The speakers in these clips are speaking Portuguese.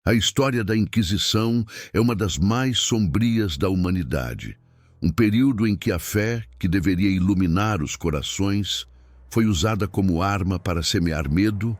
A história da Inquisição é uma das mais sombrias da humanidade. Um período em que a fé, que deveria iluminar os corações, foi usada como arma para semear medo,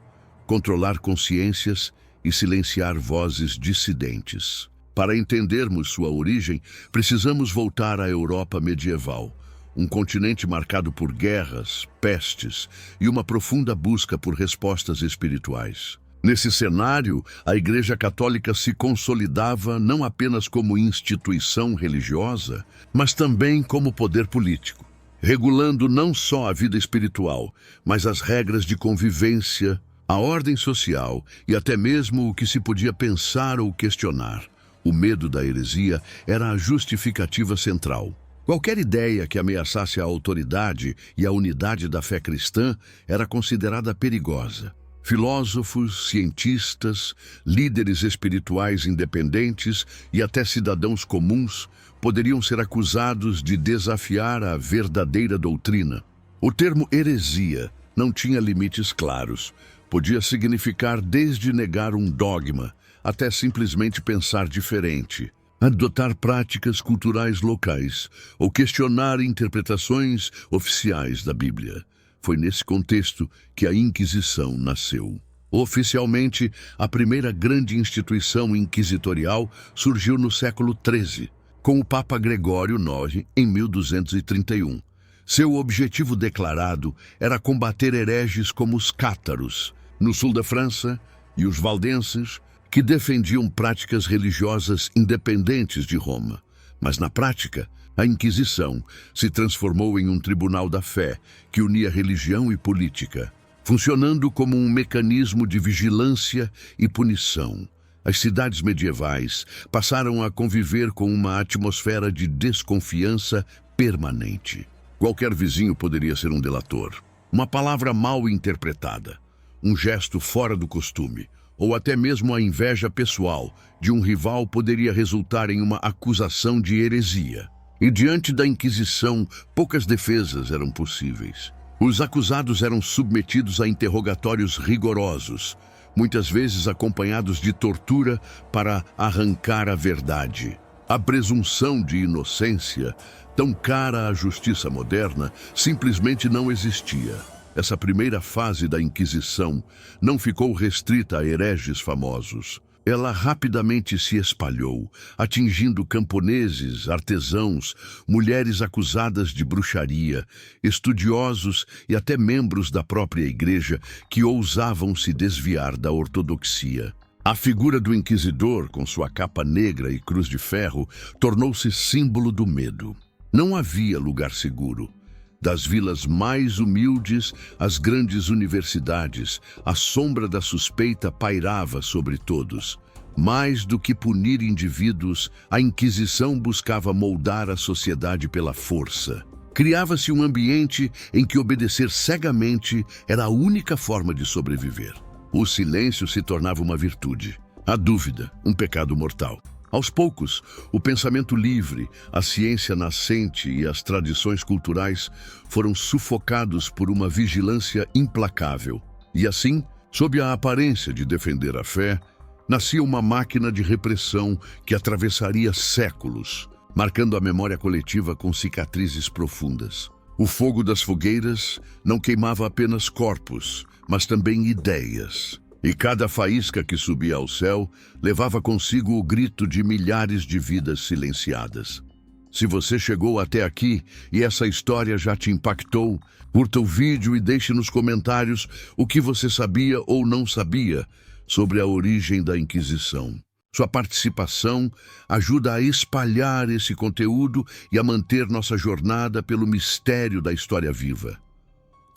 controlar consciências e silenciar vozes dissidentes. Para entendermos sua origem, precisamos voltar à Europa medieval, um continente marcado por guerras, pestes e uma profunda busca por respostas espirituais. Nesse cenário, a Igreja Católica se consolidava não apenas como instituição religiosa, mas também como poder político, regulando não só a vida espiritual, mas as regras de convivência, a ordem social e até mesmo o que se podia pensar ou questionar. O medo da heresia era a justificativa central. Qualquer ideia que ameaçasse a autoridade e a unidade da fé cristã era considerada perigosa. Filósofos, cientistas, líderes espirituais independentes e até cidadãos comuns poderiam ser acusados de desafiar a verdadeira doutrina. O termo heresia não tinha limites claros. Podia significar desde negar um dogma até simplesmente pensar diferente, adotar práticas culturais locais ou questionar interpretações oficiais da Bíblia. Foi nesse contexto que a Inquisição nasceu. Oficialmente, a primeira grande instituição inquisitorial surgiu no século XIII, com o Papa Gregório IX em 1231. Seu objetivo declarado era combater hereges como os cátaros, no sul da França, e os valdenses, que defendiam práticas religiosas independentes de Roma. Mas na prática, a Inquisição se transformou em um tribunal da fé que unia religião e política, funcionando como um mecanismo de vigilância e punição. As cidades medievais passaram a conviver com uma atmosfera de desconfiança permanente. Qualquer vizinho poderia ser um delator, uma palavra mal interpretada, um gesto fora do costume, ou até mesmo a inveja pessoal de um rival poderia resultar em uma acusação de heresia. E diante da Inquisição, poucas defesas eram possíveis. Os acusados eram submetidos a interrogatórios rigorosos, muitas vezes acompanhados de tortura para arrancar a verdade. A presunção de inocência, tão cara à justiça moderna, simplesmente não existia. Essa primeira fase da Inquisição não ficou restrita a hereges famosos. Ela rapidamente se espalhou, atingindo camponeses, artesãos, mulheres acusadas de bruxaria, estudiosos e até membros da própria igreja que ousavam se desviar da ortodoxia. A figura do inquisidor, com sua capa negra e cruz de ferro, tornou-se símbolo do medo. Não havia lugar seguro. Das vilas mais humildes às grandes universidades, a sombra da suspeita pairava sobre todos. Mais do que punir indivíduos, a Inquisição buscava moldar a sociedade pela força. Criava-se um ambiente em que obedecer cegamente era a única forma de sobreviver. O silêncio se tornava uma virtude, a dúvida, um pecado mortal. Aos poucos, o pensamento livre, a ciência nascente e as tradições culturais foram sufocados por uma vigilância implacável. E assim, sob a aparência de defender a fé, nascia uma máquina de repressão que atravessaria séculos, marcando a memória coletiva com cicatrizes profundas. O fogo das fogueiras não queimava apenas corpos, mas também ideias. E cada faísca que subia ao céu levava consigo o grito de milhares de vidas silenciadas. Se você chegou até aqui e essa história já te impactou, curta o vídeo e deixe nos comentários o que você sabia ou não sabia sobre a origem da Inquisição. Sua participação ajuda a espalhar esse conteúdo e a manter nossa jornada pelo mistério da história viva.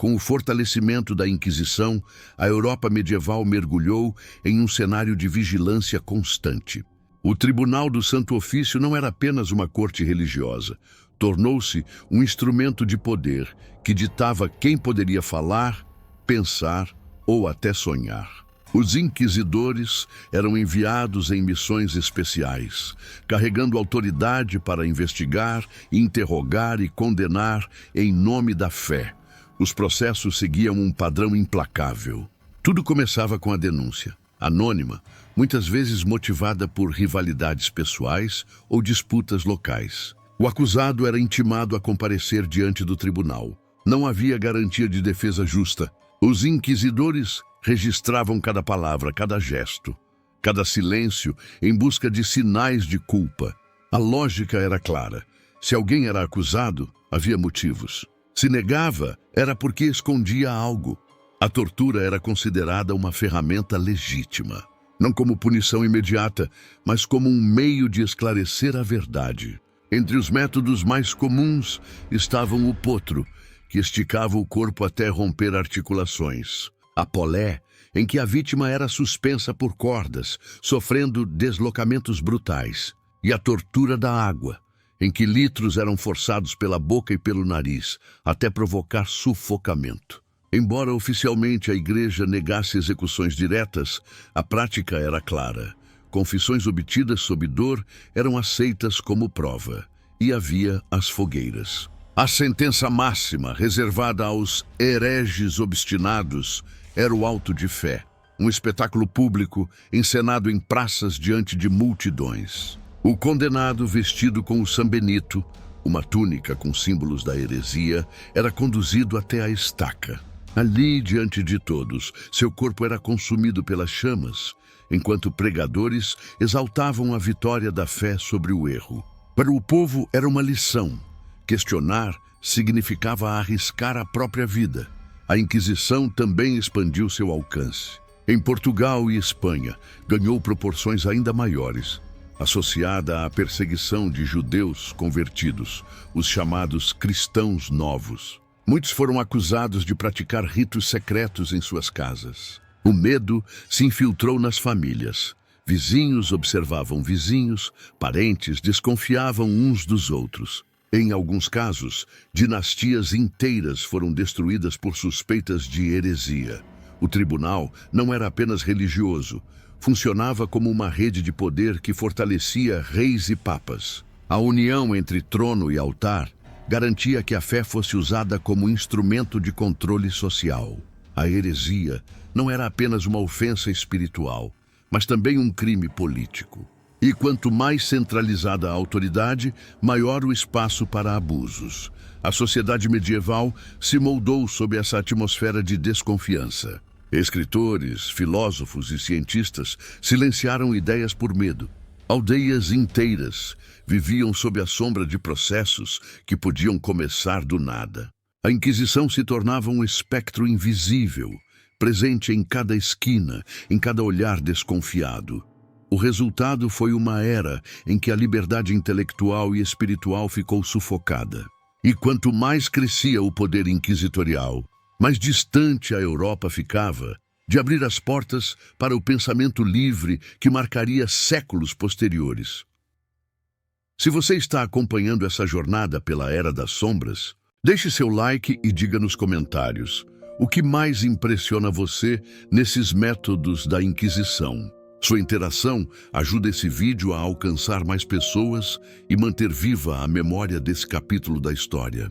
Com o fortalecimento da Inquisição, a Europa medieval mergulhou em um cenário de vigilância constante. O Tribunal do Santo Ofício não era apenas uma corte religiosa, tornou-se um instrumento de poder que ditava quem poderia falar, pensar ou até sonhar. Os inquisidores eram enviados em missões especiais, carregando autoridade para investigar, interrogar e condenar em nome da fé. Os processos seguiam um padrão implacável. Tudo começava com a denúncia, anônima, muitas vezes motivada por rivalidades pessoais ou disputas locais. O acusado era intimado a comparecer diante do tribunal. Não havia garantia de defesa justa. Os inquisidores registravam cada palavra, cada gesto, cada silêncio em busca de sinais de culpa. A lógica era clara. Se alguém era acusado, havia motivos. Se negava, era porque escondia algo. A tortura era considerada uma ferramenta legítima, não como punição imediata, mas como um meio de esclarecer a verdade. Entre os métodos mais comuns estavam o potro, que esticava o corpo até romper articulações; a polé, em que a vítima era suspensa por cordas, sofrendo deslocamentos brutais; e a tortura da água, em que litros eram forçados pela boca e pelo nariz, até provocar sufocamento. Embora oficialmente a igreja negasse execuções diretas, a prática era clara. Confissões obtidas sob dor eram aceitas como prova, e havia as fogueiras. A sentença máxima, reservada aos hereges obstinados, era o auto de fé, um espetáculo público encenado em praças diante de multidões. O condenado, vestido com o sambenito, uma túnica com símbolos da heresia, era conduzido até a estaca. Ali, diante de todos, seu corpo era consumido pelas chamas, enquanto pregadores exaltavam a vitória da fé sobre o erro. Para o povo era uma lição. Questionar significava arriscar a própria vida. A Inquisição também expandiu seu alcance. Em Portugal e Espanha, ganhou proporções ainda maiores, associada à perseguição de judeus convertidos, os chamados cristãos novos. Muitos foram acusados de praticar ritos secretos em suas casas. O medo se infiltrou nas famílias. Vizinhos observavam vizinhos, parentes desconfiavam uns dos outros. Em alguns casos, dinastias inteiras foram destruídas por suspeitas de heresia. O tribunal não era apenas religioso, funcionava como uma rede de poder que fortalecia reis e papas. A união entre trono e altar garantia que a fé fosse usada como instrumento de controle social. A heresia não era apenas uma ofensa espiritual, mas também um crime político. E quanto mais centralizada a autoridade, maior o espaço para abusos. A sociedade medieval se moldou sob essa atmosfera de desconfiança. Escritores, filósofos e cientistas silenciaram ideias por medo. Aldeias inteiras viviam sob a sombra de processos que podiam começar do nada. A Inquisição se tornava um espectro invisível, presente em cada esquina, em cada olhar desconfiado. O resultado foi uma era em que a liberdade intelectual e espiritual ficou sufocada. E quanto mais crescia o poder inquisitorial, mais distante a Europa ficava de abrir as portas para o pensamento livre que marcaria séculos posteriores. Se você está acompanhando essa jornada pela Era das Sombras, deixe seu like e diga nos comentários o que mais impressiona você nesses métodos da Inquisição. Sua interação ajuda esse vídeo a alcançar mais pessoas e manter viva a memória desse capítulo da história.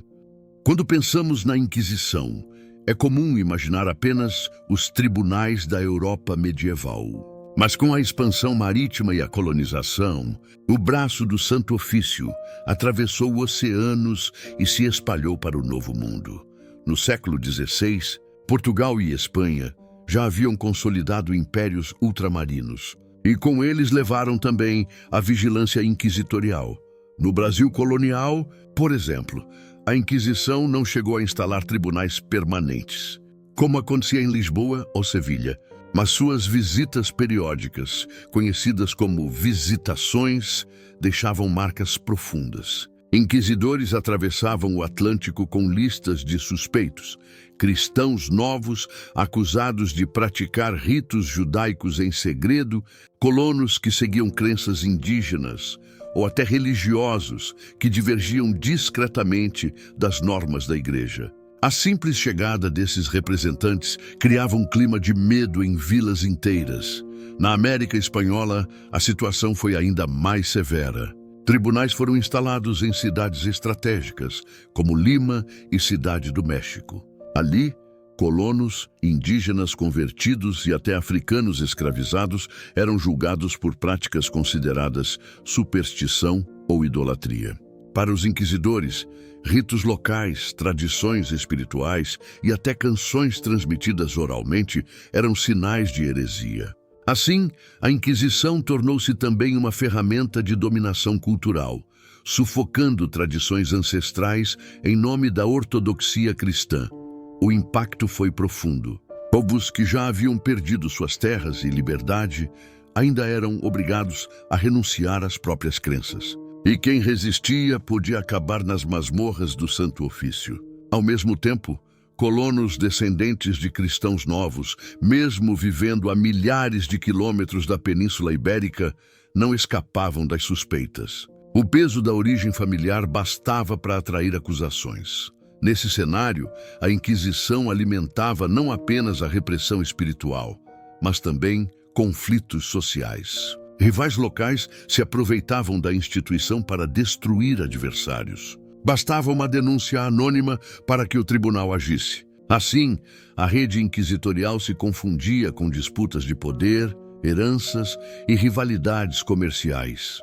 Quando pensamos na Inquisição, é comum imaginar apenas os tribunais da Europa medieval. Mas com a expansão marítima e a colonização, o braço do Santo Ofício atravessou oceanos e se espalhou para o Novo Mundo. No século XVI, Portugal e Espanha já haviam consolidado impérios ultramarinos, e com eles levaram também a vigilância inquisitorial. No Brasil colonial, por exemplo, a Inquisição não chegou a instalar tribunais permanentes, como acontecia em Lisboa ou Sevilha, mas suas visitas periódicas, conhecidas como visitações, deixavam marcas profundas. Inquisidores atravessavam o Atlântico com listas de suspeitos, cristãos novos acusados de praticar ritos judaicos em segredo, colonos que seguiam crenças indígenas, ou até religiosos que divergiam discretamente das normas da igreja. A simples chegada desses representantes criava um clima de medo em vilas inteiras. Na América Espanhola, a situação foi ainda mais severa. Tribunais foram instalados em cidades estratégicas, como Lima e Cidade do México. Ali, Colonos, indígenas convertidos e até africanos escravizados eram julgados por práticas consideradas superstição ou idolatria. Para os inquisidores, ritos locais, tradições espirituais e até canções transmitidas oralmente eram sinais de heresia. Assim, a Inquisição tornou-se também uma ferramenta de dominação cultural, sufocando tradições ancestrais em nome da ortodoxia cristã. O impacto foi profundo. Povos que já haviam perdido suas terras e liberdade ainda eram obrigados a renunciar às próprias crenças. E quem resistia podia acabar nas masmorras do Santo Ofício. Ao mesmo tempo, colonos descendentes de cristãos novos, mesmo vivendo a milhares de quilômetros da Península Ibérica, não escapavam das suspeitas. O peso da origem familiar bastava para atrair acusações. Nesse cenário, a Inquisição alimentava não apenas a repressão espiritual, mas também conflitos sociais. Rivais locais se aproveitavam da instituição para destruir adversários. Bastava uma denúncia anônima para que o tribunal agisse. Assim, a rede inquisitorial se confundia com disputas de poder, heranças e rivalidades comerciais.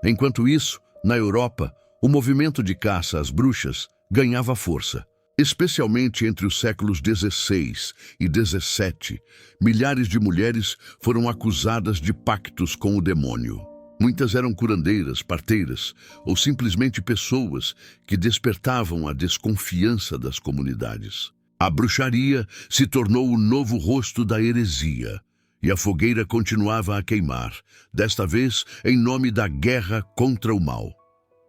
Enquanto isso, na Europa, o movimento de caça às bruxas ganhava força. Especialmente entre os séculos XVI e XVII, milhares de mulheres foram acusadas de pactos com o demônio. Muitas eram curandeiras, parteiras ou simplesmente pessoas que despertavam a desconfiança das comunidades. A bruxaria se tornou o novo rosto da heresia e a fogueira continuava a queimar, desta vez em nome da guerra contra o mal.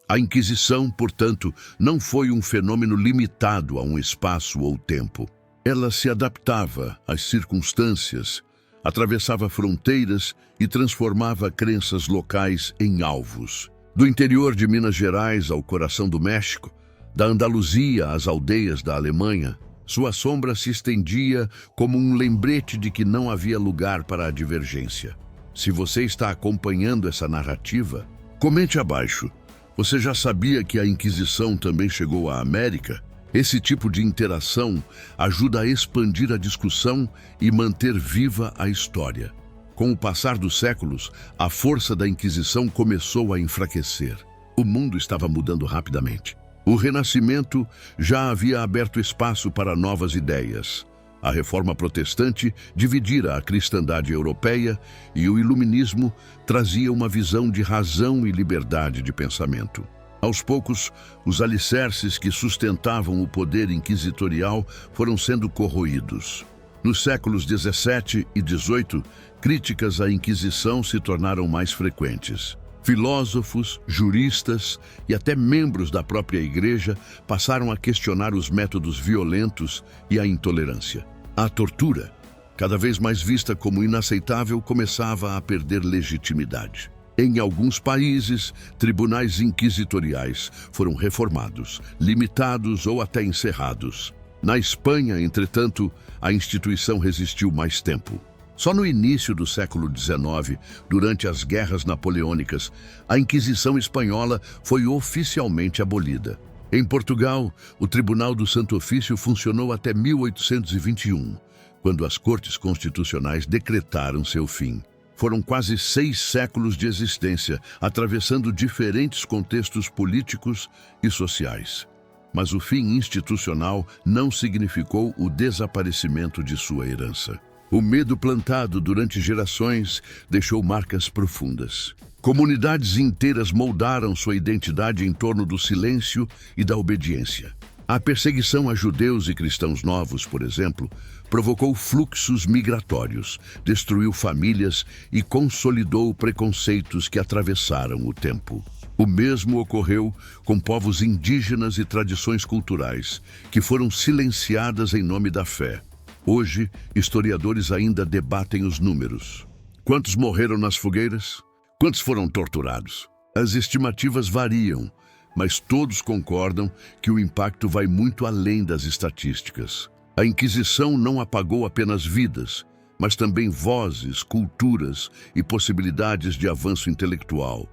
A Inquisição, portanto, não foi um fenômeno limitado a um espaço ou tempo. Ela se adaptava às circunstâncias, atravessava fronteiras e transformava crenças locais em alvos. Do interior de Minas Gerais ao coração do México, da Andaluzia às aldeias da Alemanha, sua sombra se estendia como um lembrete de que não havia lugar para a divergência. Se você está acompanhando essa narrativa, comente abaixo. Você já sabia que a Inquisição também chegou à América? Esse tipo de interação ajuda a expandir a discussão e manter viva a história. Com o passar dos séculos, a força da Inquisição começou a enfraquecer. O mundo estava mudando rapidamente. O Renascimento já havia aberto espaço para novas ideias. A Reforma Protestante dividira a cristandade europeia e o Iluminismo trazia uma visão de razão e liberdade de pensamento. Aos poucos, os alicerces que sustentavam o poder inquisitorial foram sendo corroídos. Nos séculos XVII e XVIII, críticas à Inquisição se tornaram mais frequentes. Filósofos, juristas e até membros da própria Igreja passaram a questionar os métodos violentos e a intolerância. A tortura, cada vez mais vista como inaceitável, começava a perder legitimidade. Em alguns países, tribunais inquisitoriais foram reformados, limitados ou até encerrados. Na Espanha, entretanto, a instituição resistiu mais tempo. Só no início do século XIX, durante as guerras napoleônicas, a Inquisição espanhola foi oficialmente abolida. Em Portugal, o Tribunal do Santo Ofício funcionou até 1821, quando as Cortes Constitucionais decretaram seu fim. Foram quase 6 séculos de existência, atravessando diferentes contextos políticos e sociais. Mas o fim institucional não significou o desaparecimento de sua herança. O medo plantado durante gerações deixou marcas profundas. Comunidades inteiras moldaram sua identidade em torno do silêncio e da obediência. A perseguição a judeus e cristãos novos, por exemplo, provocou fluxos migratórios, destruiu famílias e consolidou preconceitos que atravessaram o tempo. O mesmo ocorreu com povos indígenas e tradições culturais, que foram silenciadas em nome da fé. Hoje, historiadores ainda debatem os números. Quantos morreram nas fogueiras? Quantos foram torturados? As estimativas variam, mas todos concordam que o impacto vai muito além das estatísticas. A Inquisição não apagou apenas vidas, mas também vozes, culturas e possibilidades de avanço intelectual.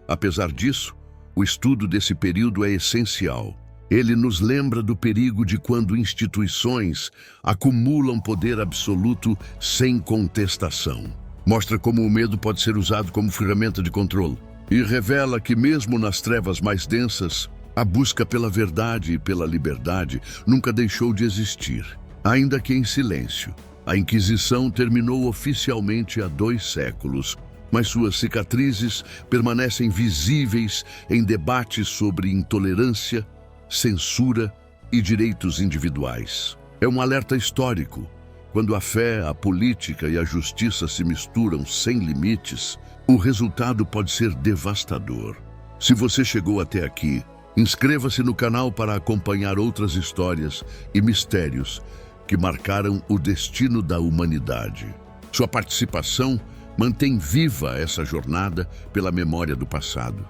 Apesar disso, o estudo desse período é essencial. Ele nos lembra do perigo de quando instituições acumulam poder absoluto sem contestação. Mostra como o medo pode ser usado como ferramenta de controle e revela que mesmo nas trevas mais densas, a busca pela verdade e pela liberdade nunca deixou de existir, ainda que em silêncio. A Inquisição terminou oficialmente há 2 séculos, mas suas cicatrizes permanecem visíveis em debates sobre intolerância, censura e direitos individuais. É um alerta histórico. Quando a fé, a política e a justiça se misturam sem limites, o resultado pode ser devastador. Se você chegou até aqui, inscreva-se no canal para acompanhar outras histórias e mistérios que marcaram o destino da humanidade. Sua participação mantém viva essa jornada pela memória do passado.